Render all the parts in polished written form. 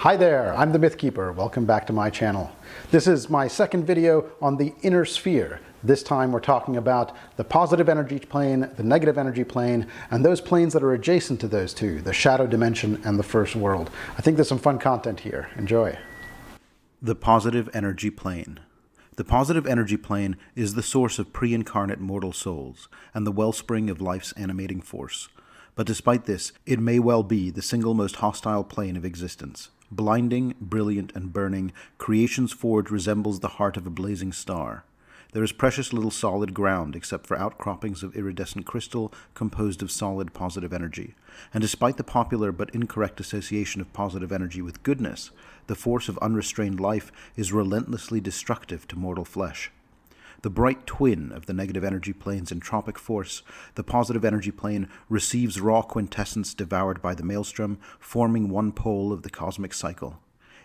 Hi there, I'm the Mythkeeper. Welcome back to my channel. This is my second video on the inner sphere. This time we're talking about the positive energy plane, the negative energy plane, and those planes that are adjacent to those two, the shadow dimension and the first world. I think there's some fun content here. Enjoy. The positive energy plane. The positive energy plane is the source of pre-incarnate mortal souls and the wellspring of life's animating force. But despite this, it may well be the single most hostile plane of existence. Blinding, brilliant, and burning, creation's forge resembles the heart of a blazing star. There is precious little solid ground except for outcroppings of iridescent crystal composed of solid positive energy. And despite the popular but incorrect association of positive energy with goodness, the force of unrestrained life is relentlessly destructive to mortal flesh. The bright twin of the negative energy plane's entropic force, the positive energy plane receives raw quintessence devoured by the maelstrom, forming one pole of the cosmic cycle.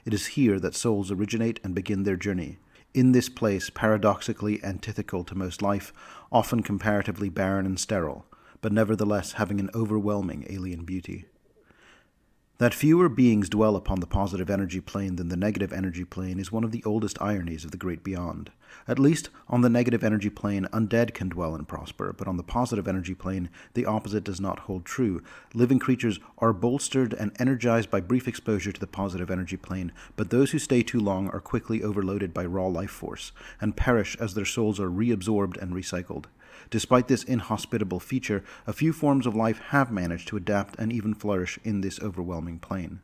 It is here that souls originate and begin their journey. In this place, paradoxically antithetical to most life, often comparatively barren and sterile, but nevertheless having an overwhelming alien beauty. That fewer beings dwell upon the positive energy plane than the negative energy plane is one of the oldest ironies of the great beyond. At least, on the negative energy plane, undead can dwell and prosper, but on the positive energy plane, the opposite does not hold true. Living creatures are bolstered and energized by brief exposure to the positive energy plane, but those who stay too long are quickly overloaded by raw life force, and perish as their souls are reabsorbed and recycled. Despite this inhospitable feature, a few forms of life have managed to adapt and even flourish in this overwhelming plane.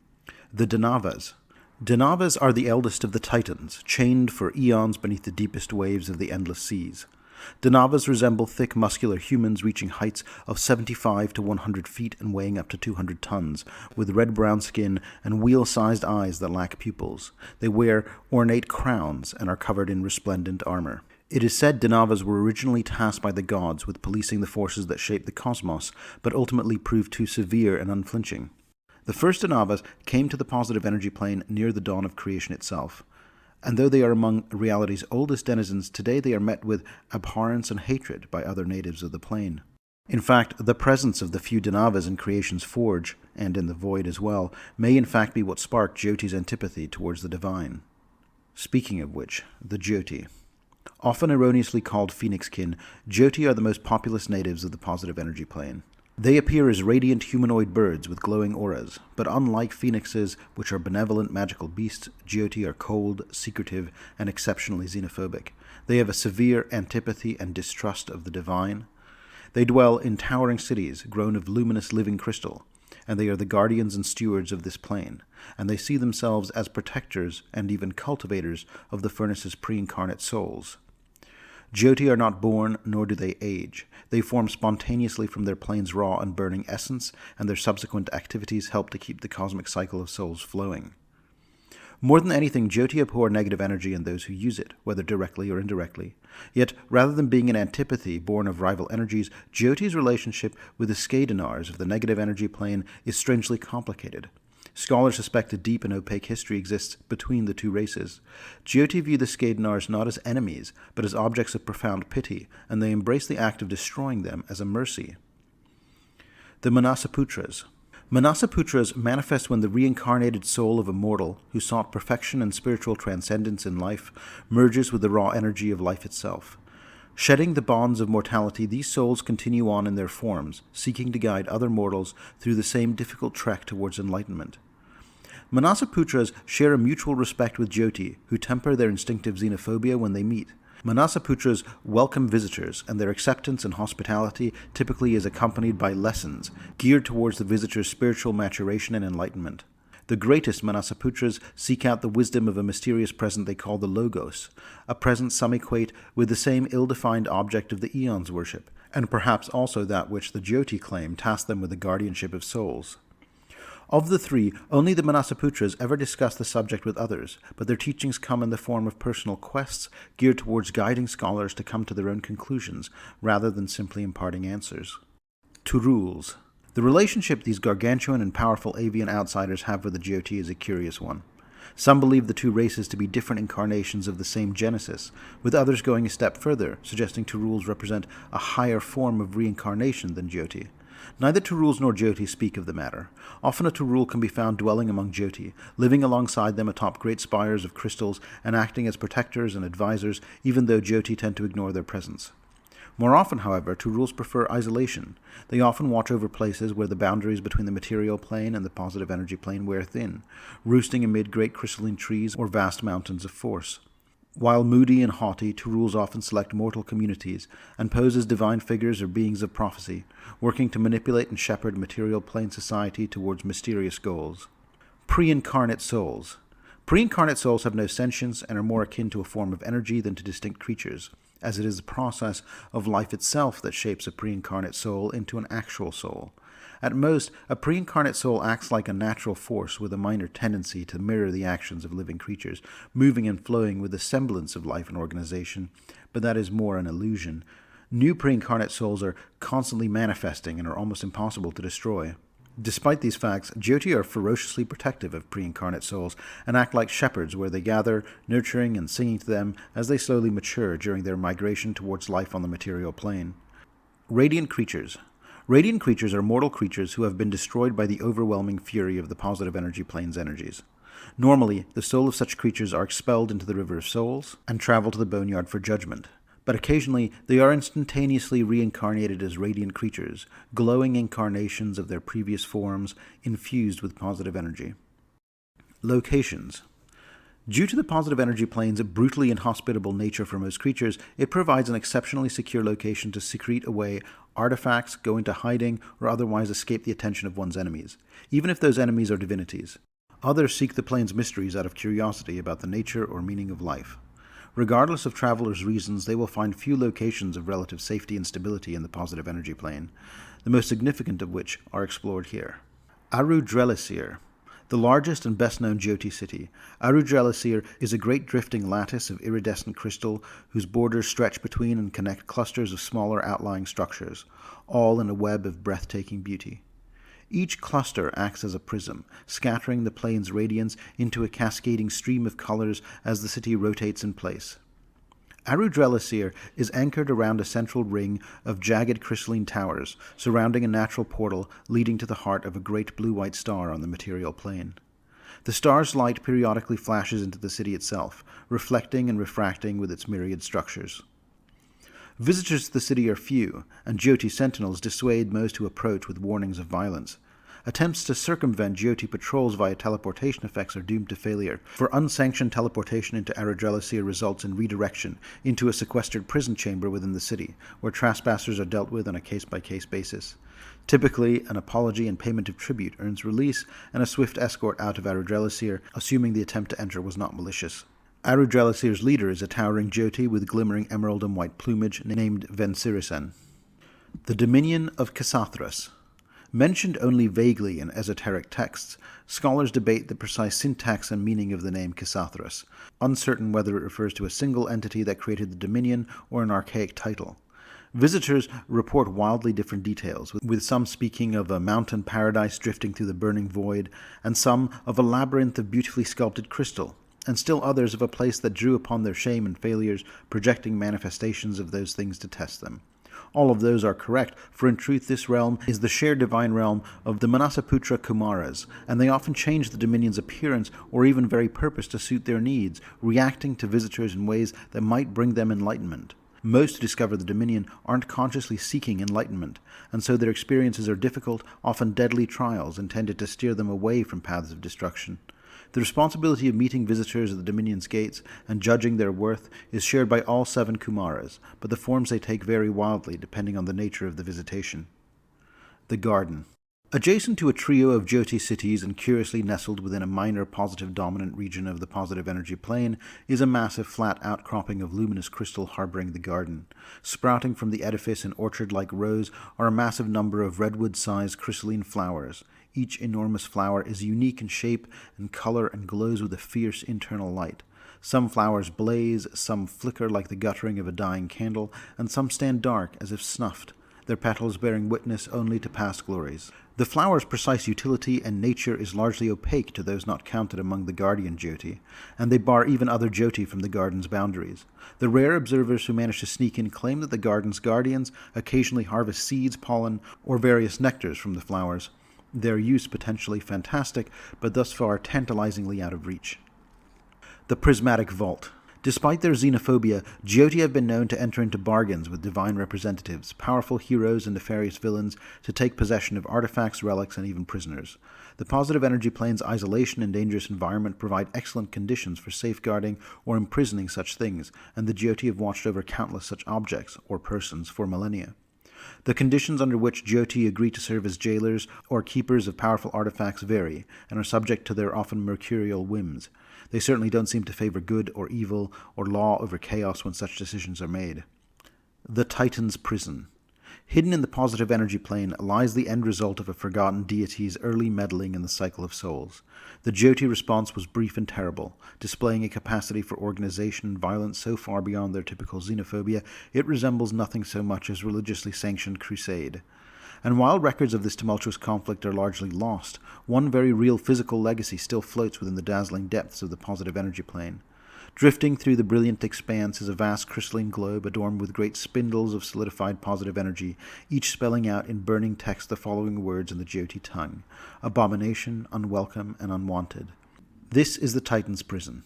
The Danavas. Danavas are the eldest of the Titans, chained for eons beneath the deepest waves of the endless seas. Danavas resemble thick, muscular humans reaching heights of 75 to 100 feet and weighing up to 200 tons, with red-brown skin and wheel-sized eyes that lack pupils. They wear ornate crowns and are covered in resplendent armor. It is said Danavas were originally tasked by the gods with policing the forces that shape the cosmos, but ultimately proved too severe and unflinching. The first Danavas came to the positive energy plane near the dawn of creation itself, and though they are among reality's oldest denizens, today they are met with abhorrence and hatred by other natives of the plane. In fact, the presence of the few Danavas in creation's forge, and in the void as well, may in fact be what sparked Jyoti's antipathy towards the divine. Speaking of which, the Jyoti. Often erroneously called phoenix-kin, Jyoti are the most populous natives of the positive energy plane. They appear as radiant humanoid birds with glowing auras, but unlike phoenixes, which are benevolent magical beasts, Jyoti are cold, secretive, and exceptionally xenophobic. They have a severe antipathy and distrust of the divine. They dwell in towering cities grown of luminous living crystal, and they are the guardians and stewards of this plane, and they see themselves as protectors and even cultivators of the furnace's pre-incarnate souls. Jyoti are not born, nor do they age. They form spontaneously from their plane's raw and burning essence, and their subsequent activities help to keep the cosmic cycle of souls flowing. More than anything, Jyoti abhor negative energy and those who use it, whether directly or indirectly. Yet, rather than being an antipathy born of rival energies, Jyoti's relationship with the Skadinars of the negative energy plane is strangely complicated. Scholars suspect a deep and opaque history exists between the two races. Jyoti view the Skadinars not as enemies, but as objects of profound pity, and they embrace the act of destroying them as a mercy. The Manasaputras. Manasaputras manifest when the reincarnated soul of a mortal who sought perfection and spiritual transcendence in life merges with the raw energy of life itself. Shedding the bonds of mortality, these souls continue on in their forms, seeking to guide other mortals through the same difficult trek towards enlightenment. Manasaputras share a mutual respect with Jyoti, who temper their instinctive xenophobia when they meet. Manasaputras welcome visitors, and their acceptance and hospitality typically is accompanied by lessons geared towards the visitor's spiritual maturation and enlightenment. The greatest Manasaputras seek out the wisdom of a mysterious present they call the Logos, a present some equate with the same ill-defined object of the eons worship, and perhaps also that which the Jyoti claim tasked them with the guardianship of souls. Of the three, only the Manasaputras ever discuss the subject with others, but their teachings come in the form of personal quests geared towards guiding scholars to come to their own conclusions, rather than simply imparting answers. Turuls. The relationship these gargantuan and powerful avian outsiders have with the Jyoti is a curious one. Some believe the two races to be different incarnations of the same genesis, with others going a step further, suggesting Turuls represent a higher form of reincarnation than Jyoti. Neither Turuls nor Jyoti speak of the matter. Often a Turul can be found dwelling among Jyoti, living alongside them atop great spires of crystals and acting as protectors and advisors, even though Jyoti tend to ignore their presence. More often, however, Turuls prefer isolation. They often watch over places where the boundaries between the material plane and the positive energy plane wear thin, roosting amid great crystalline trees or vast mountains of force. While moody and haughty, Turuls often select mortal communities and pose as divine figures or beings of prophecy, working to manipulate and shepherd material plane society towards mysterious goals. Pre-incarnate souls. Pre-incarnate souls have no sentience and are more akin to a form of energy than to distinct creatures, as it is the process of life itself that shapes a pre-incarnate soul into an actual soul. At most, a pre-incarnate soul acts like a natural force with a minor tendency to mirror the actions of living creatures, moving and flowing with a semblance of life and organization, but that is more an illusion. New pre-incarnate souls are constantly manifesting and are almost impossible to destroy. Despite these facts, Jyoti are ferociously protective of pre-incarnate souls and act like shepherds where they gather, nurturing and singing to them as they slowly mature during their migration towards life on the material plane. Radiant creatures. Radiant creatures are mortal creatures who have been destroyed by the overwhelming fury of the positive energy plane's energies. Normally, the soul of such creatures are expelled into the River of Souls and travel to the Boneyard for judgment. But occasionally they are instantaneously reincarnated as radiant creatures, glowing incarnations of their previous forms infused with positive energy. Locations. Due to the positive energy plane's brutally inhospitable nature for most creatures, it provides an exceptionally secure location to secrete away artifacts, go into hiding, or otherwise escape the attention of one's enemies, even if those enemies are divinities. Others seek the plane's mysteries out of curiosity about the nature or meaning of life. Regardless of travelers' reasons, they will find few locations of relative safety and stability in the positive energy plane, the most significant of which are explored here. Arudrelisir. The largest and best-known Jyoti city, Arudrelisir is a great drifting lattice of iridescent crystal whose borders stretch between and connect clusters of smaller outlying structures, all in a web of breathtaking beauty. Each cluster acts as a prism, scattering the plane's radiance into a cascading stream of colors as the city rotates in place. Arudrelisir is anchored around a central ring of jagged crystalline towers, surrounding a natural portal leading to the heart of a great blue-white star on the material plane. The star's light periodically flashes into the city itself, reflecting and refracting with its myriad structures. Visitors to the city are few, and Jyoti sentinels dissuade most who approach with warnings of violence. Attempts to circumvent Jyoti patrols via teleportation effects are doomed to failure, for unsanctioned teleportation into Arudrelisir results in redirection into a sequestered prison chamber within the city, where trespassers are dealt with on a case-by-case basis. Typically, an apology and payment of tribute earns release and a swift escort out of Arudrelisir, assuming the attempt to enter was not malicious. Arudrelisir's leader is a towering Jyoti with glimmering emerald and white plumage named Vensirisen. The Dominion of Kasathras. Mentioned only vaguely in esoteric texts, scholars debate the precise syntax and meaning of the name Kasathras, uncertain whether it refers to a single entity that created the dominion or an archaic title. Visitors report wildly different details, with some speaking of a mountain paradise drifting through the burning void, and some of a labyrinth of beautifully sculpted crystal, and still others of a place that drew upon their shame and failures, projecting manifestations of those things to test them. All of those are correct, for in truth this realm is the shared divine realm of the Manasaputra Kumaras, and they often change the Dominion's appearance or even very purpose to suit their needs, reacting to visitors in ways that might bring them enlightenment. Most who discover the Dominion aren't consciously seeking enlightenment, and so their experiences are difficult, often deadly trials intended to steer them away from paths of destruction. The responsibility of meeting visitors at the Dominion's gates and judging their worth is shared by all 7 Kumaras, but the forms they take vary wildly depending on the nature of the visitation. The Garden. Adjacent to a trio of Jyoti cities and curiously nestled within a minor positive dominant region of the positive energy plane is a massive flat outcropping of luminous crystal harboring the garden. Sprouting from the edifice in orchard-like rows are a massive number of redwood-sized crystalline flowers. Each enormous flower is unique in shape and color and glows with a fierce internal light. Some flowers blaze, some flicker like the guttering of a dying candle, and some stand dark as if snuffed. their petals bearing witness only to past glories. The flower's precise utility and nature is largely opaque to those not counted among the guardian Jyoti, and they bar even other Jyoti from the garden's boundaries. The rare observers who manage to sneak in claim that the garden's guardians occasionally harvest seeds, pollen, or various nectars from the flowers, their use potentially fantastic, but thus far tantalizingly out of reach. The Prismatic Vault. Despite their xenophobia, Jyoti have been known to enter into bargains with divine representatives, powerful heroes and nefarious villains to take possession of artifacts, relics, and even prisoners. The positive energy plane's isolation and dangerous environment provide excellent conditions for safeguarding or imprisoning such things, and the Jyoti have watched over countless such objects, or persons, for millennia. The conditions under which Jyoti agree to serve as jailers or keepers of powerful artifacts vary, and are subject to their often mercurial whims. They certainly don't seem to favor good or evil, or law over chaos when such decisions are made. The Titan's Prison. Hidden in the positive energy plane lies the end result of a forgotten deity's early meddling in the cycle of souls. The Jyoti response was brief and terrible, displaying a capacity for organization and violence so far beyond their typical xenophobia, it resembles nothing so much as religiously sanctioned crusade. And while records of this tumultuous conflict are largely lost, one very real physical legacy still floats within the dazzling depths of the positive energy plane. Drifting through the brilliant expanse is a vast crystalline globe adorned with great spindles of solidified positive energy, each spelling out in burning text the following words in the Jyoti tongue: abomination, unwelcome, and unwanted. This is the Titan's prison.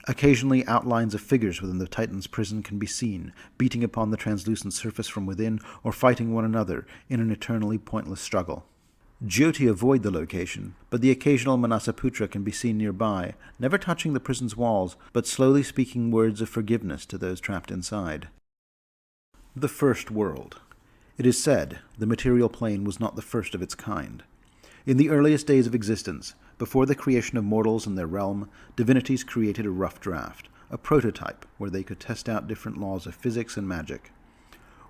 Occasionally, outlines of figures within the Titan's prison can be seen, beating upon the translucent surface from within or fighting one another in an eternally pointless struggle. Jyoti avoid the location, but the occasional Manasaputra can be seen nearby, never touching the prison's walls, but slowly speaking words of forgiveness to those trapped inside. The First World. It is said the material plane was not the first of its kind. In the earliest days of existence, before the creation of mortals and their realm, divinities created a rough draft, a prototype where they could test out different laws of physics and magic.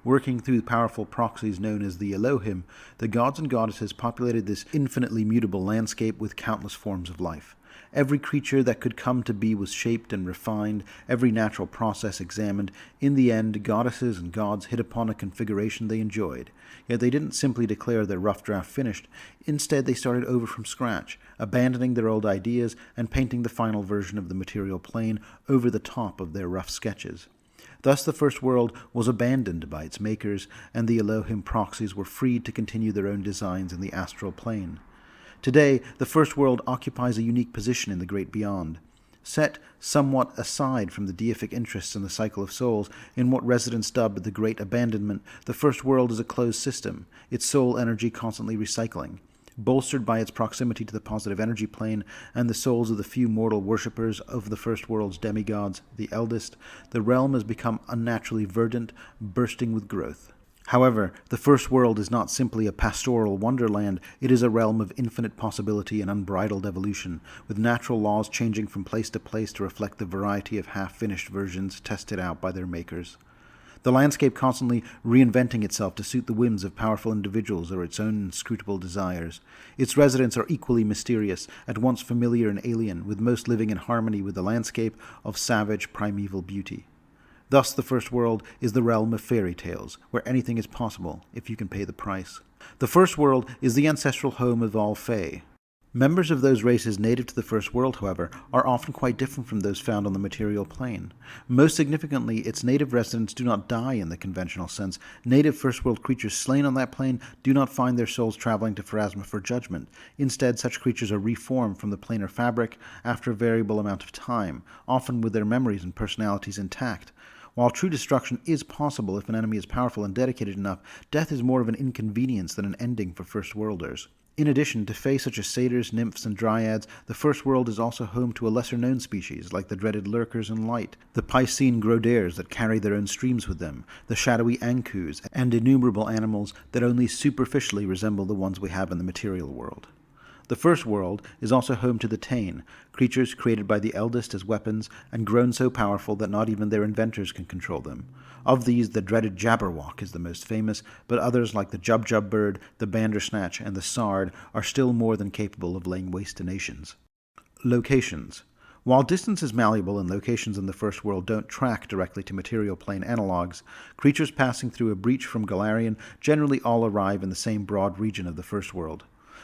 Working through powerful proxies known as the Elohim, the gods and goddesses populated this infinitely mutable landscape with countless forms of life. Every creature that could come to be was shaped and refined, every natural process examined. In the end, goddesses and gods hit upon a configuration they enjoyed. Yet they didn't simply declare their rough draft finished. Instead, they started over from scratch, abandoning their old ideas and painting the final version of the material plane over the top of their rough sketches. Thus the first world was abandoned by its makers, and the Elohim proxies were freed to continue their own designs in the astral plane. Today, the first world occupies a unique position in the great beyond. Set somewhat aside from the deific interests in the cycle of souls, in what residents dub the Great Abandonment, the first world is a closed system, its soul energy constantly recycling. Bolstered by its proximity to the positive energy plane and the souls of the few mortal worshippers of the first world's demigods, the eldest, the realm has become unnaturally verdant, bursting with growth. However, the first world is not simply a pastoral wonderland, it is a realm of infinite possibility and unbridled evolution, with natural laws changing from place to place to reflect the variety of half-finished versions tested out by their makers. The landscape constantly reinventing itself to suit the whims of powerful individuals or its own inscrutable desires. Its residents are equally mysterious, at once familiar and alien, with most living in harmony with the landscape of savage primeval beauty. Thus the first world is the realm of fairy tales, where anything is possible, if you can pay the price. The first world is the ancestral home of all Fae. Members of those races native to the first world, however, are often quite different from those found on the material plane. Most significantly, its native residents do not die in the conventional sense. Native first world creatures slain on that plane do not find their souls traveling to Pharasma for judgment. Instead, such creatures are reformed from the planar fabric after a variable amount of time, often with their memories and personalities intact. While true destruction is possible if an enemy is powerful and dedicated enough, death is more of an inconvenience than an ending for first worlders. In addition to fae such as satyrs, nymphs, and dryads, the first world is also home to a lesser-known species, like the dreaded lurkers in light, the piscine grodaires that carry their own streams with them, the shadowy ankus, and innumerable animals that only superficially resemble the ones we have in the material world. The first world is also home to the Tain, creatures created by the eldest as weapons and grown so powerful that not even their inventors can control them. Of these, the dreaded Jabberwock is the most famous, but others like the Jubjub bird, the Bandersnatch, and the Sard are still more than capable of laying waste to nations. Locations. While distance is malleable and locations in the First World don't track directly to material plane analogs, creatures passing through a breach from Galarian generally all arrive in the same broad region of the First World.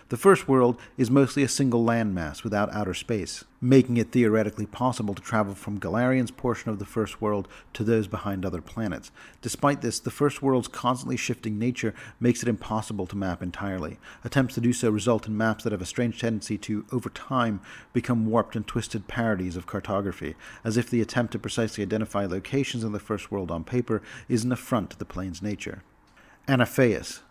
The First World is mostly a single landmass without outer space, making it theoretically possible to travel from Galarian's portion of the First World to those behind other planets. Despite this, the First World's constantly shifting nature makes it impossible to map entirely. Attempts to do so result in maps that have a strange tendency to, over time, become warped and twisted parodies of cartography, as if the attempt to precisely identify locations in the First World on paper is an affront to the plane's nature. Anaphaeus.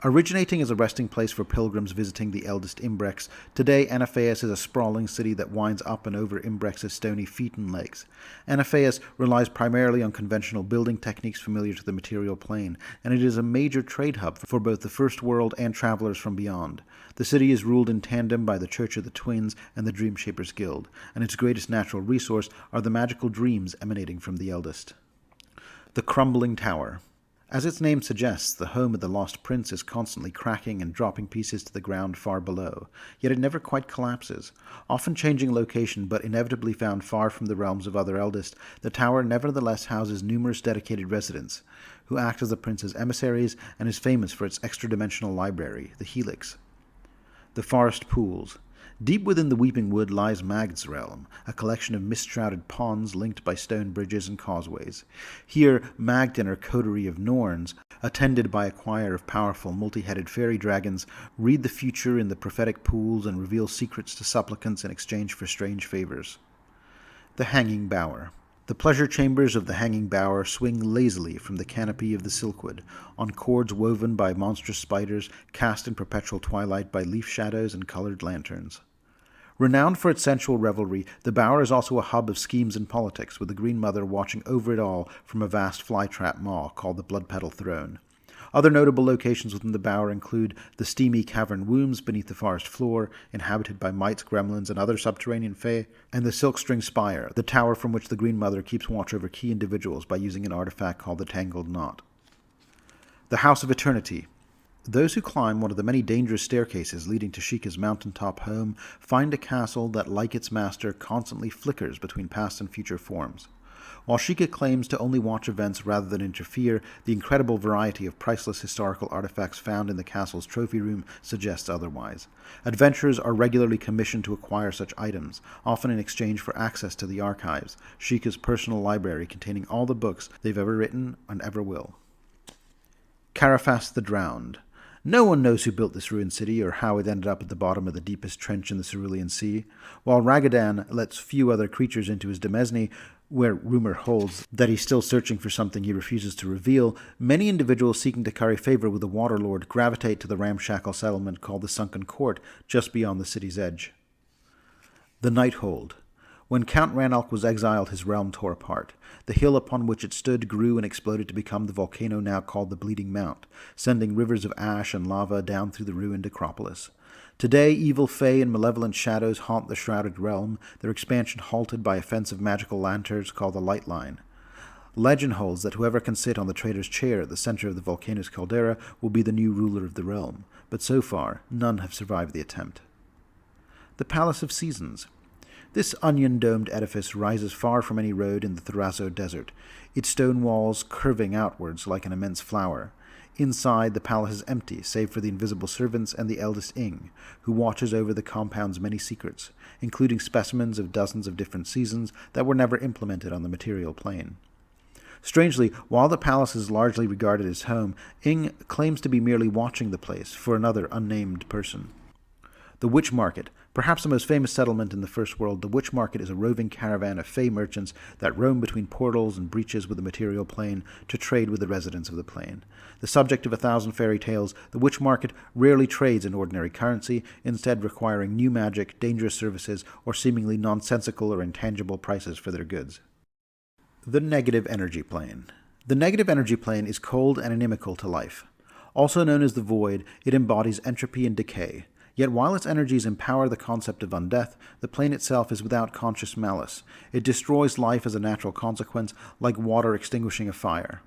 Originating as a resting place for pilgrims visiting the eldest Imbrex, today Anaphaeus is a sprawling city that winds up and over Imbrex's stony feet and legs. Anaphaeus relies primarily on conventional building techniques familiar to the material plane, and it is a major trade hub for both the First World and travelers from beyond. The city is ruled in tandem by the Church of the Twins and the Dreamshapers Guild, and its greatest natural resource are the magical dreams emanating from the eldest. The Crumbling Tower. As its name suggests, the home of the lost prince is constantly cracking and dropping pieces to the ground far below, yet it never quite collapses. Often changing location, but inevitably found far from the realms of other eldest, the tower nevertheless houses numerous dedicated residents, who act as the prince's emissaries and is famous for its extra-dimensional library, the Helix. The Forest Pools. Deep within the Weeping Wood lies Magd's realm, a collection of mist-shrouded ponds linked by stone bridges and causeways. Here, Magd and her coterie of Norns, attended by a choir of powerful multi-headed fairy dragons, read the future in the prophetic pools and reveal secrets to supplicants in exchange for strange favors. The Hanging Bower. The pleasure chambers of the Hanging Bower swing lazily from the canopy of the Silkwood, on cords woven by monstrous spiders, cast in perpetual twilight by leaf shadows and colored lanterns. Renowned for its sensual revelry, the Bower is also a hub of schemes and politics, with the Green Mother watching over it all from a vast flytrap maw called the Bloodpetal Throne. Other notable locations within the Bower include the steamy cavern wombs beneath the forest floor, inhabited by mites, gremlins, and other subterranean fae, and the Silkstring Spire, the tower from which the Green Mother keeps watch over key individuals by using an artifact called the Tangled Knot. The House of Eternity. Those who climb one of the many dangerous staircases leading to Sheikah's mountaintop home find a castle that, like its master, constantly flickers between past and future forms. While Sheikah claims to only watch events rather than interfere, the incredible variety of priceless historical artifacts found in the castle's trophy room suggests otherwise. Adventurers are regularly commissioned to acquire such items, often in exchange for access to the archives, Sheikah's personal library containing all the books they've ever written and ever will. Carafas the Drowned. No one knows who built this ruined city or how it ended up at the bottom of the deepest trench in the Cerulean Sea. While Ragadan lets few other creatures into his demesne, where rumor holds that he's still searching for something he refuses to reveal, many individuals seeking to curry favor with the Waterlord gravitate to the ramshackle settlement called the Sunken Court, just beyond the city's edge. The Nighthold. When Count Ranalk was exiled, his realm tore apart. The hill upon which it stood grew and exploded to become the volcano now called the Bleeding Mount, sending rivers of ash and lava down through the ruined Acropolis. Today, evil fae and malevolent shadows haunt the shrouded realm, their expansion halted by offensive magical lanterns called the Light Line. Legend holds that whoever can sit on the traitor's chair at the center of the volcano's caldera will be the new ruler of the realm, but so far, none have survived the attempt. The Palace of Seasons. This onion-domed edifice rises far from any road in the Thraso Desert, its stone walls curving outwards like an immense flower. Inside, the palace is empty, save for the invisible servants and the eldest Ing, who watches over the compound's many secrets, including specimens of dozens of different seasons that were never implemented on the material plane. Strangely, while the palace is largely regarded as home, Ing claims to be merely watching the place for another unnamed person. The Witch Market. Perhaps the most famous settlement in the First World, the Witch Market is a roving caravan of fae merchants that roam between portals and breaches with the material plane to trade with the residents of the plane. The subject of 1,000 fairy tales, the Witch Market rarely trades in ordinary currency, instead requiring new magic, dangerous services, or seemingly nonsensical or intangible prices for their goods. The Negative Energy Plane. The negative energy plane is cold and inimical to life. Also known as the Void, it embodies entropy and decay. Yet while its energies empower the concept of undeath, the plane itself is without conscious malice. It destroys life as a natural consequence, like water extinguishing a fire.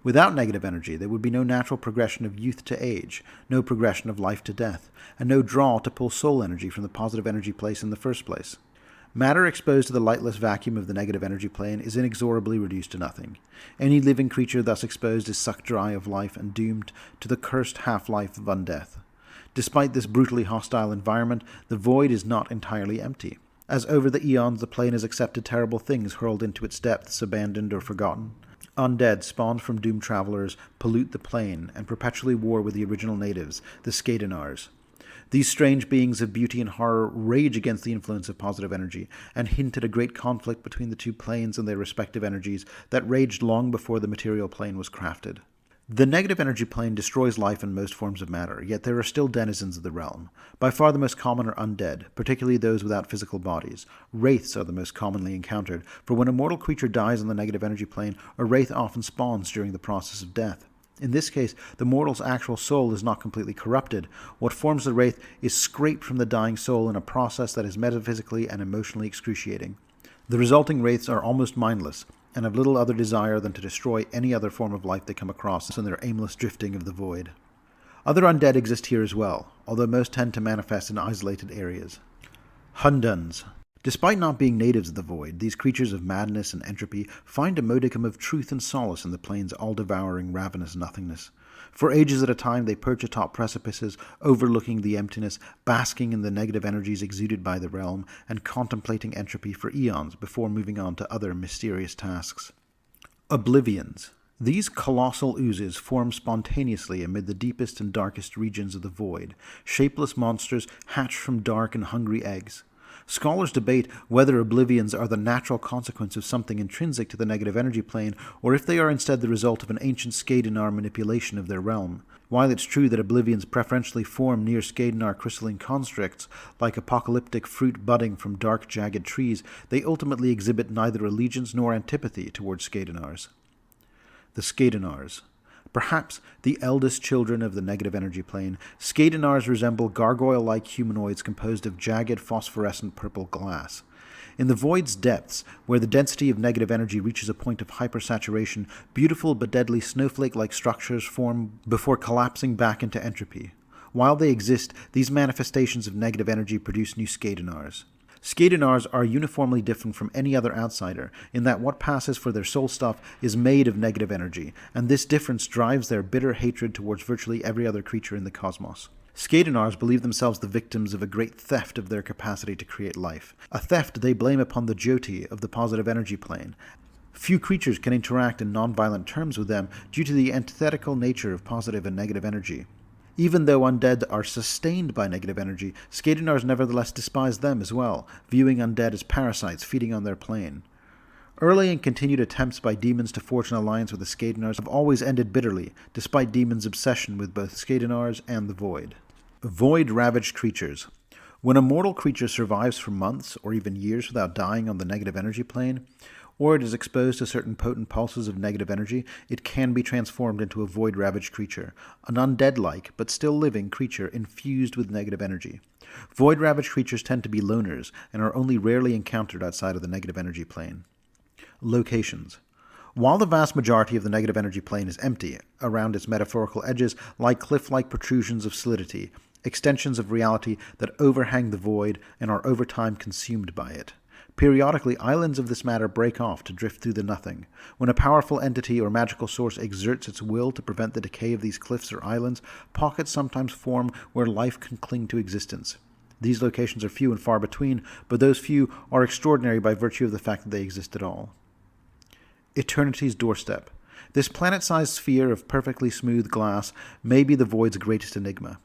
Without negative energy, there would be no natural progression of youth to age, no progression of life to death, and no draw to pull soul energy from the positive energy place in the first place. Matter exposed to the lightless vacuum of the negative energy plane is inexorably reduced to nothing. Any living creature thus exposed is sucked dry of life and doomed to the cursed half-life of undeath. Despite this brutally hostile environment, the void is not entirely empty, as over the eons the plane has accepted terrible things hurled into its depths, abandoned or forgotten. Undead spawned from doomed travelers pollute the plane and perpetually war with the original natives, the Skadinars. These strange beings of beauty and horror rage against the influence of positive energy and hint at a great conflict between the two planes and their respective energies that raged long before the material plane was crafted. The negative energy plane destroys life in most forms of matter, yet there are still denizens of the realm. By far the most common are undead, particularly those without physical bodies. Wraiths are the most commonly encountered, for when a mortal creature dies on the negative energy plane, a wraith often spawns during the process of death. In this case, the mortal's actual soul is not completely corrupted. What forms the wraith is scraped from the dying soul in a process that is metaphysically and emotionally excruciating. The resulting wraiths are almost mindless, and have little other desire than to destroy any other form of life they come across in their aimless drifting of the void. Other undead exist here as well, although most tend to manifest in isolated areas. Hunduns. Despite not being natives of the void, these creatures of madness and entropy find a modicum of truth and solace in the plane's all-devouring, ravenous nothingness. For ages at a time they perch atop precipices, overlooking the emptiness, basking in the negative energies exuded by the realm, and contemplating entropy for eons before moving on to other mysterious tasks. Oblivions. These colossal oozes form spontaneously amid the deepest and darkest regions of the void, shapeless monsters hatched from dark and hungry eggs. Scholars debate whether oblivions are the natural consequence of something intrinsic to the negative energy plane, or if they are instead the result of an ancient Skadinar manipulation of their realm. While it's true that oblivions preferentially form near Skadinar crystalline constructs, like apocalyptic fruit budding from dark, jagged trees, they ultimately exhibit neither allegiance nor antipathy towards Skadinars. The Skadinars. Perhaps the eldest children of the negative energy plane, Skadinars resemble gargoyle-like humanoids composed of jagged phosphorescent purple glass. In the void's depths, where the density of negative energy reaches a point of hypersaturation, beautiful but deadly snowflake-like structures form before collapsing back into entropy. While they exist, these manifestations of negative energy produce new Skadinars. Skadinars are uniformly different from any other outsider, in that what passes for their soul stuff is made of negative energy, and this difference drives their bitter hatred towards virtually every other creature in the cosmos. Skadinars believe themselves the victims of a great theft of their capacity to create life, a theft they blame upon the Jyoti of the positive energy plane. Few creatures can interact in non-violent terms with them due to the antithetical nature of positive and negative energy. Even though undead are sustained by negative energy, Skadinars nevertheless despise them as well, viewing undead as parasites feeding on their plane. Early and continued attempts by demons to forge an alliance with the Skadinars have always ended bitterly, despite demons' obsession with both Skadinars and the Void. Void-ravaged creatures. When a mortal creature survives for months or even years without dying on the negative energy plane, or it is exposed to certain potent pulses of negative energy, it can be transformed into a void-ravaged creature, an undead-like but still living creature infused with negative energy. Void-ravaged creatures tend to be loners and are only rarely encountered outside of the negative energy plane. Locations. While the vast majority of the negative energy plane is empty, around its metaphorical edges lie cliff-like protrusions of solidity, extensions of reality that overhang the void and are over time consumed by it. Periodically, islands of this matter break off to drift through the nothing. When a powerful entity or magical source exerts its will to prevent the decay of these cliffs or islands, pockets sometimes form where life can cling to existence. These locations are few and far between, but those few are extraordinary by virtue of the fact that they exist at all. Eternity's doorstep. This planet-sized sphere of perfectly smooth glass may be the void's greatest enigma.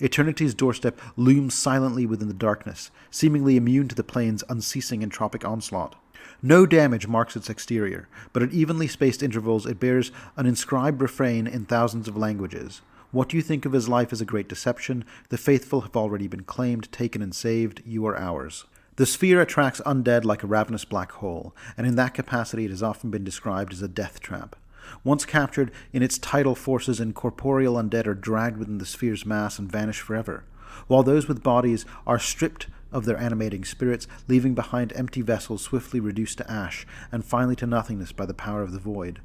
Eternity's doorstep looms silently within the darkness, seemingly immune to the plane's unceasing entropic onslaught. No damage marks its exterior, but at evenly spaced intervals it bears an inscribed refrain in thousands of languages. What you think of as life is a great deception. The faithful have already been claimed, taken and saved. You are ours. The sphere attracts undead like a ravenous black hole, and in that capacity it has often been described as a death trap. Once captured, in its tidal forces, incorporeal undead are dragged within the sphere's mass and vanish forever, while those with bodies are stripped of their animating spirits, leaving behind empty vessels swiftly reduced to ash, and finally to nothingness by the power of the void.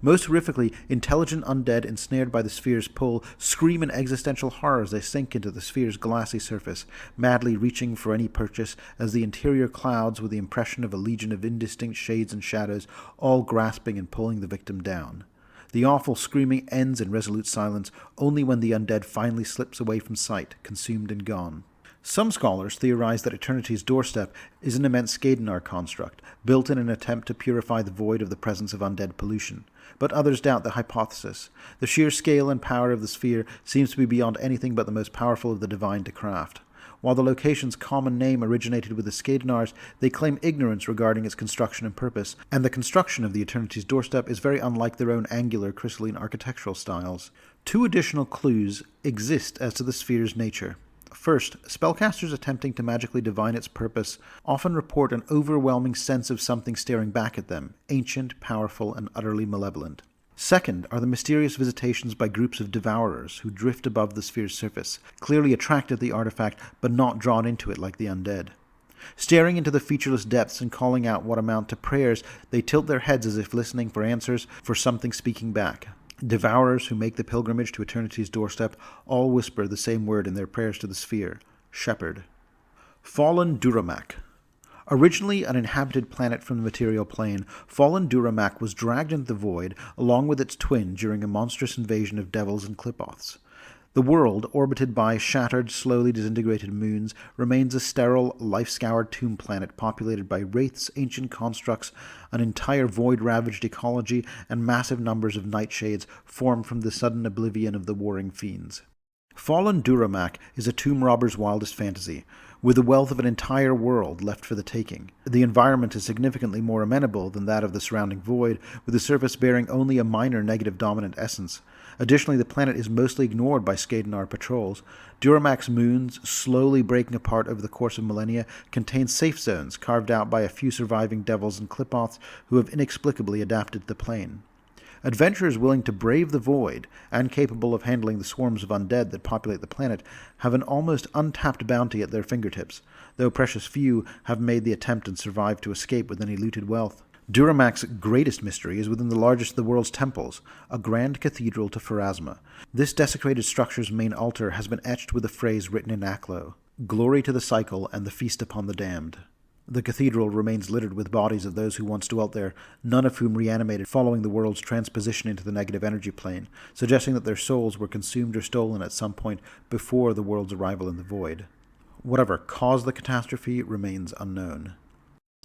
Most horrifically, intelligent undead ensnared by the sphere's pull scream in existential horror as they sink into the sphere's glassy surface, madly reaching for any purchase as the interior clouds with the impression of a legion of indistinct shades and shadows, all grasping and pulling the victim down. The awful screaming ends in resolute silence only when the undead finally slips away from sight, consumed and gone. Some scholars theorize that Eternity's doorstep is an immense Skadenar construct, built in an attempt to purify the void of the presence of undead pollution. But others doubt the hypothesis. The sheer scale and power of the sphere seems to be beyond anything but the most powerful of the divine to craft. While the location's common name originated with the Skadenars, they claim ignorance regarding its construction and purpose, and the construction of the Eternity's doorstep is very unlike their own angular crystalline architectural styles. 2 additional clues exist as to the sphere's nature. First, spellcasters attempting to magically divine its purpose often report an overwhelming sense of something staring back at them, ancient, powerful, and utterly malevolent. Second are the mysterious visitations by groups of devourers who drift above the sphere's surface, clearly attracted to the artifact but not drawn into it like the undead. Staring into the featureless depths and calling out what amount to prayers, they tilt their heads as if listening for answers, for something speaking back. Devourers who make the pilgrimage to Eternity's doorstep all whisper the same word in their prayers to the sphere: Shepherd. Fallen Duramak. Originally an inhabited planet from the material plane, Fallen Duramak was dragged into the void along with its twin during a monstrous invasion of devils and Klipoths. The world, orbited by shattered, slowly disintegrated moons, remains a sterile, life-scoured tomb planet populated by wraiths, ancient constructs, an entire void-ravaged ecology, and massive numbers of nightshades formed from the sudden oblivion of the warring fiends. Fallen Duramak is a tomb robber's wildest fantasy, with the wealth of an entire world left for the taking. The environment is significantly more amenable than that of the surrounding void, with the surface bearing only a minor negative dominant essence. Additionally, the planet is mostly ignored by Skadenar patrols. Duramak's moons, slowly breaking apart over the course of millennia, contain safe zones carved out by a few surviving devils and Klipoths who have inexplicably adapted to the plane. Adventurers willing to brave the void, and capable of handling the swarms of undead that populate the planet, have an almost untapped bounty at their fingertips, though precious few have made the attempt and survived to escape with any looted wealth. Duramak's greatest mystery is within the largest of the world's temples, a grand cathedral to Pharasma. This desecrated structure's main altar has been etched with a phrase written in Aklo: "Glory to the cycle and the feast upon the damned." The cathedral remains littered with bodies of those who once dwelt there, none of whom reanimated following the world's transposition into the negative energy plane, suggesting that their souls were consumed or stolen at some point before the world's arrival in the void. Whatever caused the catastrophe remains unknown.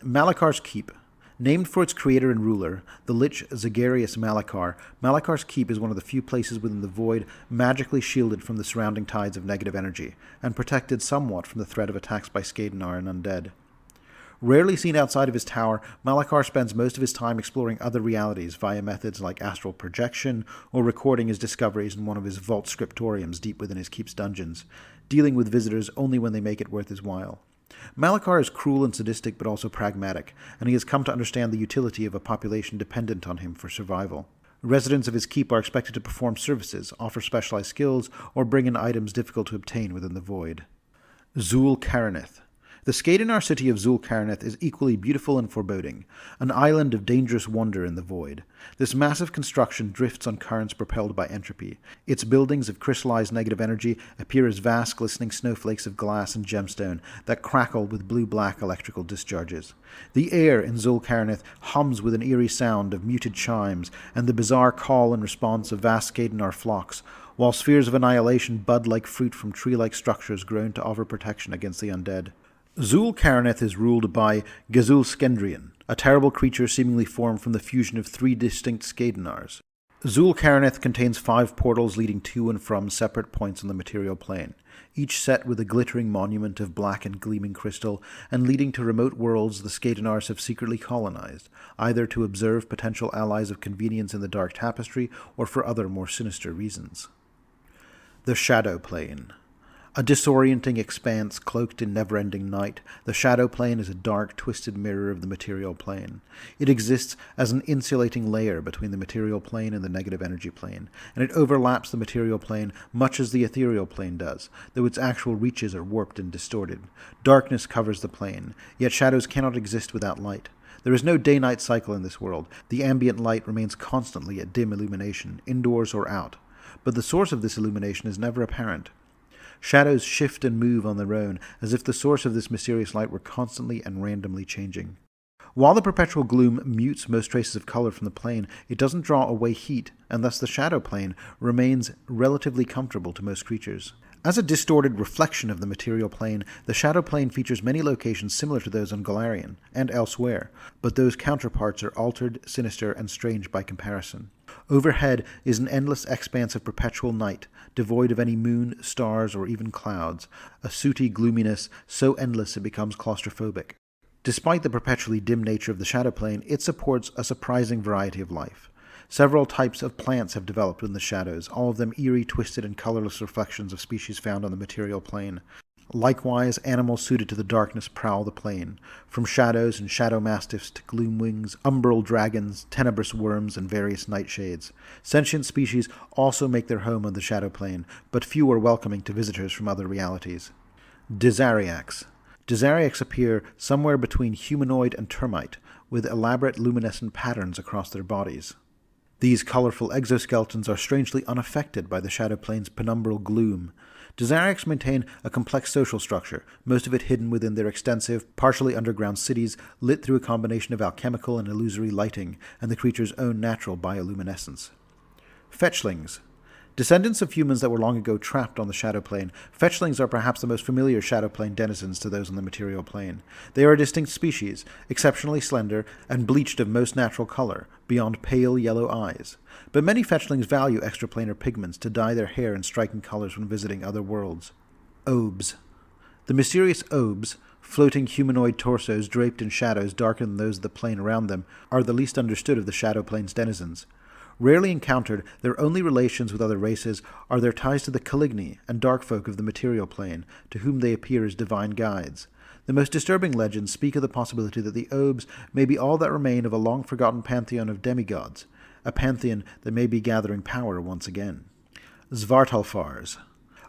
Malakar's Keep. Named for its creator and ruler, the Lich Zagarius Malakar, Malakar's Keep is one of the few places within the void magically shielded from the surrounding tides of negative energy, and protected somewhat from the threat of attacks by Skadenar and undead. Rarely seen outside of his tower, Malakar spends most of his time exploring other realities via methods like astral projection or recording his discoveries in one of his vault scriptoriums deep within his keep's dungeons, dealing with visitors only when they make it worth his while. Malakar is cruel and sadistic but also pragmatic, and he has come to understand the utility of a population dependent on him for survival. Residents of his keep are expected to perform services, offer specialized skills, or bring in items difficult to obtain within the void. Zul-Karanith. The Skadenar city of Zul-Karanith is equally beautiful and foreboding, an island of dangerous wonder in the void. This massive construction drifts on currents propelled by entropy. Its buildings of crystallized negative energy appear as vast glistening snowflakes of glass and gemstone that crackle with blue-black electrical discharges. The air in Zul-Karanith hums with an eerie sound of muted chimes and the bizarre call and response of vast Skadenar flocks, while spheres of annihilation bud like fruit from tree-like structures grown to offer protection against the undead. Zul-Karanith is ruled by Gezul-Skendrian, a terrible creature seemingly formed from the fusion of 3 distinct Skadenars. Zul-Karanith contains 5 portals leading to and from separate points on the material plane, each set with a glittering monument of black and gleaming crystal, and leading to remote worlds the Skadenars have secretly colonized, either to observe potential allies of convenience in the Dark Tapestry or for other more sinister reasons. The Shadow Plane. A disorienting expanse cloaked in never-ending night, the Shadow Plane is a dark, twisted mirror of the material plane. It exists as an insulating layer between the material plane and the negative energy plane, and it overlaps the material plane much as the ethereal plane does, though its actual reaches are warped and distorted. Darkness covers the plane, yet shadows cannot exist without light. There is no day-night cycle in this world. The ambient light remains constantly at dim illumination, indoors or out, but the source of this illumination is never apparent. Shadows shift and move on their own, as if the source of this mysterious light were constantly and randomly changing. While the perpetual gloom mutes most traces of color from the plane, it doesn't draw away heat, and thus the shadow plane remains relatively comfortable to most creatures. As a distorted reflection of the material plane, the shadow plane features many locations similar to those on Golarion, and elsewhere, but those counterparts are altered, sinister, and strange by comparison. Overhead is an endless expanse of perpetual night, devoid of any moon, stars, or even clouds, a sooty gloominess so endless it becomes claustrophobic. Despite the perpetually dim nature of the shadow plane, it supports a surprising variety of life. Several types of plants have developed in the shadows, all of them eerie, twisted, and colorless reflections of species found on the material plane. Likewise, animals suited to the darkness prowl the plane, from shadows and shadow mastiffs to gloomwings, umbral dragons, tenebrous worms, and various nightshades. Sentient species also make their home on the shadow plane, but few are welcoming to visitors from other realities. Dizariacs. Dizariacs appear somewhere between humanoid and termite, with elaborate luminescent patterns across their bodies. These colorful exoskeletons are strangely unaffected by the shadow plane's penumbral gloom. Dizariacs maintain a complex social structure, most of it hidden within their extensive, partially underground cities, lit through a combination of alchemical and illusory lighting, and the creature's own natural bioluminescence. Fetchlings. Descendants of humans that were long ago trapped on the shadow plane, fetchlings are perhaps the most familiar shadow plane denizens to those on the material plane. They are a distinct species, exceptionally slender and bleached of most natural color, beyond pale yellow eyes. But many fetchlings value extraplanar pigments to dye their hair in striking colors when visiting other worlds. Obes. The mysterious obes, floating humanoid torsos draped in shadows darker than those of the plane around them, are the least understood of the shadow plane's denizens. Rarely encountered, their only relations with other races are their ties to the Caligni and dark folk of the material plane, to whom they appear as divine guides. The most disturbing legends speak of the possibility that the Obes may be all that remain of a long-forgotten pantheon of demigods, a pantheon that may be gathering power once again. Svartalfars.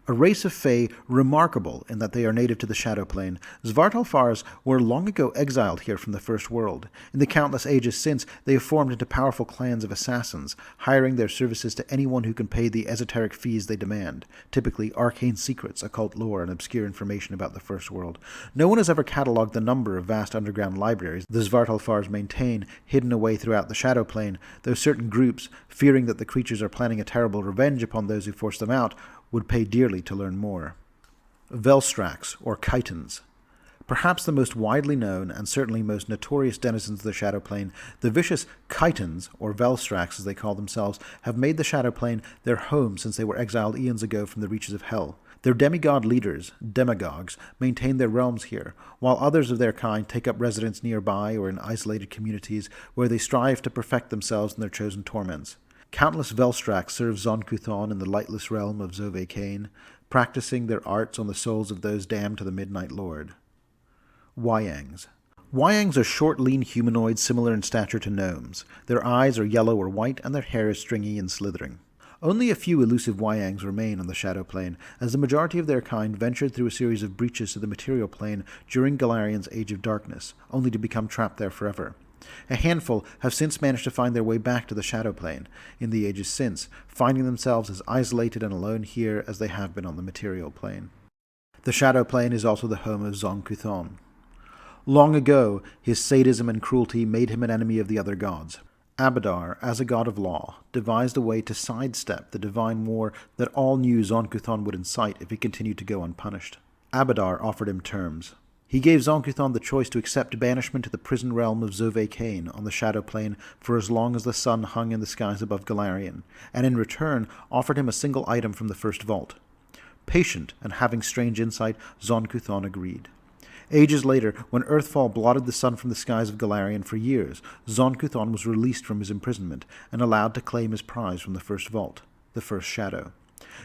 A race of Fae remarkable in that they are native to the shadow plane, Svartalfars were long ago exiled here from the First World. In the countless ages since, they have formed into powerful clans of assassins, hiring their services to anyone who can pay the esoteric fees they demand, typically arcane secrets, occult lore, and obscure information about the First World. No one has ever catalogued the number of vast underground libraries the Svartalfars maintain, hidden away throughout the shadow plane, though certain groups, fearing that the creatures are planning a terrible revenge upon those who force them out, would pay dearly to learn more. Velstrax, or Chitons. Perhaps the most widely known and certainly most notorious denizens of the shadow plane, the vicious Chitons, or Velstrax as they call themselves, have made the shadow plane their home since they were exiled eons ago from the reaches of hell. Their demigod leaders, demagogues, maintain their realms here, while others of their kind take up residence nearby or in isolated communities where they strive to perfect themselves in their chosen torments. Countless Velstrax serve Zon-Kuthon in the lightless realm of Zove-Kane, practicing their arts on the souls of those damned to the Midnight Lord. Wyangs. Wyangs are short, lean humanoids similar in stature to gnomes. Their eyes are yellow or white, and their hair is stringy and slithering. Only a few elusive Wyangs remain on the shadow plane, as the majority of their kind ventured through a series of breaches to the material plane during Galarion's Age of Darkness, only to become trapped there forever. A handful have since managed to find their way back to the shadow plane in the ages since, finding themselves as isolated and alone here as they have been on the material plane. The shadow plane is also the home of Zon-Kuthon. Long ago, his sadism and cruelty made him an enemy of the other gods. Abadar, as a god of law, devised a way to sidestep the divine war that all knew Zon-Kuthon would incite if he continued to go unpunished. Abadar offered him terms. He gave Zon-Kuthon the choice to accept banishment to the prison realm of Zove-Kane on the shadow plane for as long as the sun hung in the skies above Golarion, and in return offered him a single item from the first vault. Patient and having strange insight, Zon-Kuthon agreed. Ages later, when Earthfall blotted the sun from the skies of Golarion for years, Zon-Kuthon was released from his imprisonment and allowed to claim his prize from the first vault, the first shadow.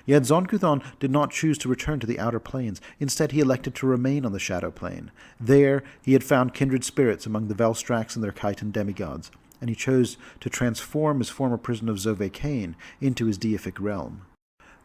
Yet Zon-Kuthon did not choose to return to the outer planes. Instead, he elected to remain on the shadow plane. There, he had found kindred spirits among the Velstrax and their Chiton demigods, and he chose to transform his former prison of Zove-Kane into his deific realm.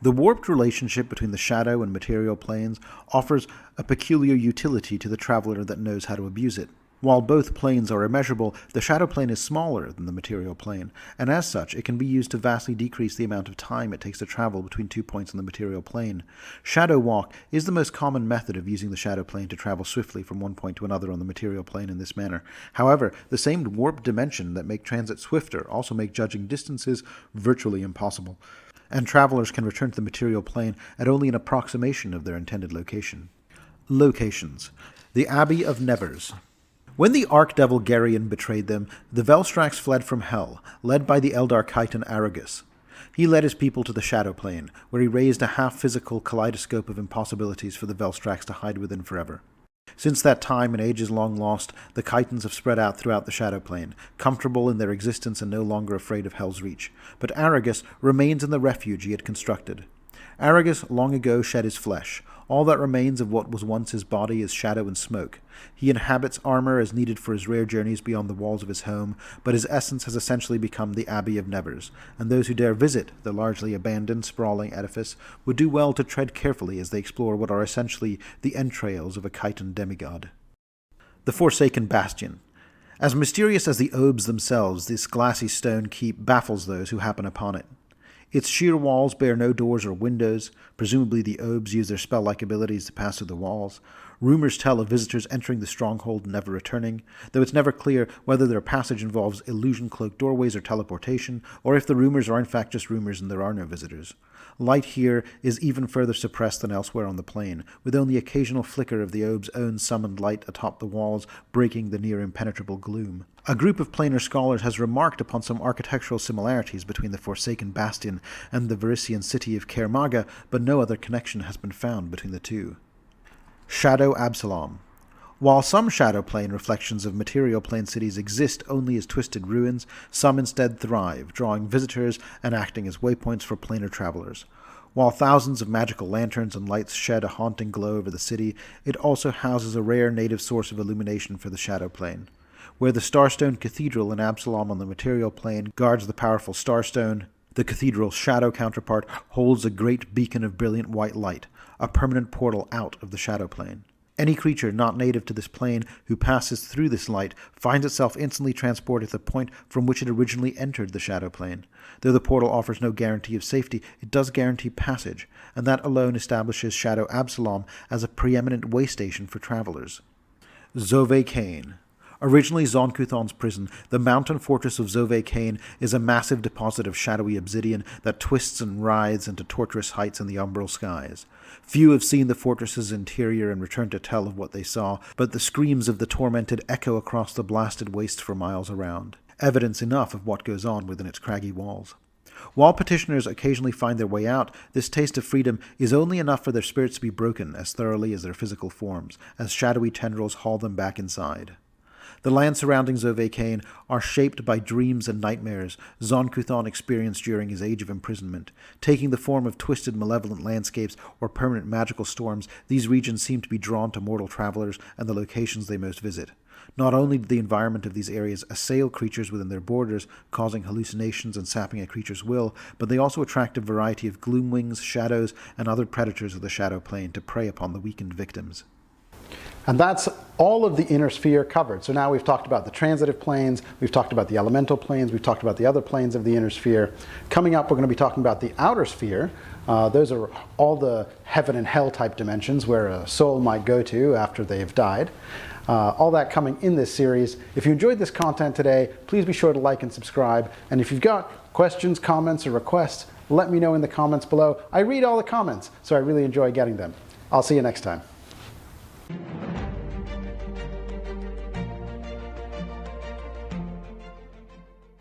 The warped relationship between the shadow and material planes offers a peculiar utility to the traveler that knows how to abuse it. While both planes are immeasurable, the shadow plane is smaller than the material plane, and as such it can be used to vastly decrease the amount of time it takes to travel between 2 points on the material plane. Shadow walk is the most common method of using the shadow plane to travel swiftly from one point to another on the material plane in this manner. However, the same warped dimension that make transit swifter also make judging distances virtually impossible, and travelers can return to the material plane at only an approximation of their intended location. Locations. The Abbey of Nevers. When the Archdevil Geryon betrayed them, the Velstrax fled from Hell, led by the Eldar Chiton Aragus. He led his people to the Shadow Plane, where he raised a half-physical kaleidoscope of impossibilities for the Velstrax to hide within forever. Since that time, in ages long lost, the Chitons have spread out throughout the Shadow Plane, comfortable in their existence and no longer afraid of Hell's reach. But Aragus remains in the refuge he had constructed. Aragus long ago shed his flesh. All that remains of what was once his body is shadow and smoke. He inhabits armor as needed for his rare journeys beyond the walls of his home, but his essence has essentially become the Abbey of Nevers, and those who dare visit the largely abandoned, sprawling edifice would do well to tread carefully as they explore what are essentially the entrails of a Chiton demigod. The Forsaken Bastion. As mysterious as the Obes themselves, this glassy stone keep baffles those who happen upon it. Its sheer walls bear no doors or windows. Presumably the Obes use their spell-like abilities to pass through the walls. Rumors tell of visitors entering the stronghold and never returning, though it's never clear whether their passage involves illusion-cloaked doorways or teleportation, or if the rumors are in fact just rumors and there are no visitors. Light here is even further suppressed than elsewhere on the plane, with only occasional flicker of the Obes' own summoned light atop the walls breaking the near-impenetrable gloom. A group of planar scholars has remarked upon some architectural similarities between the Forsaken Bastion and the Varisian city of Kermaga, but no other connection has been found between the two. Shadow Absalom. While some shadow plane reflections of material plane cities exist only as twisted ruins, some instead thrive, drawing visitors and acting as waypoints for planar travelers. While thousands of magical lanterns and lights shed a haunting glow over the city, it also houses a rare native source of illumination for the shadow plane. Where the Starstone Cathedral in Absalom on the material plane guards the powerful Starstone, the cathedral's shadow counterpart holds a great beacon of brilliant white light, a permanent portal out of the shadow plane. Any creature not native to this plane who passes through this light finds itself instantly transported to the point from which it originally entered the shadow plane. Though the portal offers no guarantee of safety, it does guarantee passage, and that alone establishes Shadow Absalom as a preeminent way station for travelers. Zove Kane. Originally Zon-Kuthon's prison, the mountain fortress of Zove Kane is a massive deposit of shadowy obsidian that twists and writhes into tortuous heights in the umbral skies. Few have seen the fortress's interior and returned to tell of what they saw, but the screams of the tormented echo across the blasted wastes for miles around, evidence enough of what goes on within its craggy walls. While petitioners occasionally find their way out, this taste of freedom is only enough for their spirits to be broken as thoroughly as their physical forms, as shadowy tendrils haul them back inside. The lands surrounding Zove Kane are shaped by dreams and nightmares Zon-Kuthon experienced during his age of imprisonment. Taking the form of twisted malevolent landscapes or permanent magical storms, these regions seem to be drawn to mortal travelers and the locations they most visit. Not only did the environment of these areas assail creatures within their borders, causing hallucinations and sapping a creature's will, but they also attract a variety of gloomwings, shadows, and other predators of the shadow plane to prey upon the weakened victims. And that's all of the inner sphere covered. So now we've talked about the transitive planes, we've talked about the elemental planes, we've talked about the other planes of the inner sphere. Coming up, we're going to be talking about the outer sphere. Those are all the heaven and hell type dimensions where a soul might go to after they've died. All that coming in this series. If you enjoyed this content today, please be sure to like and subscribe. And if you've got questions, comments, or requests, let me know in the comments below. I read all the comments, so I really enjoy getting them. I'll see you next time.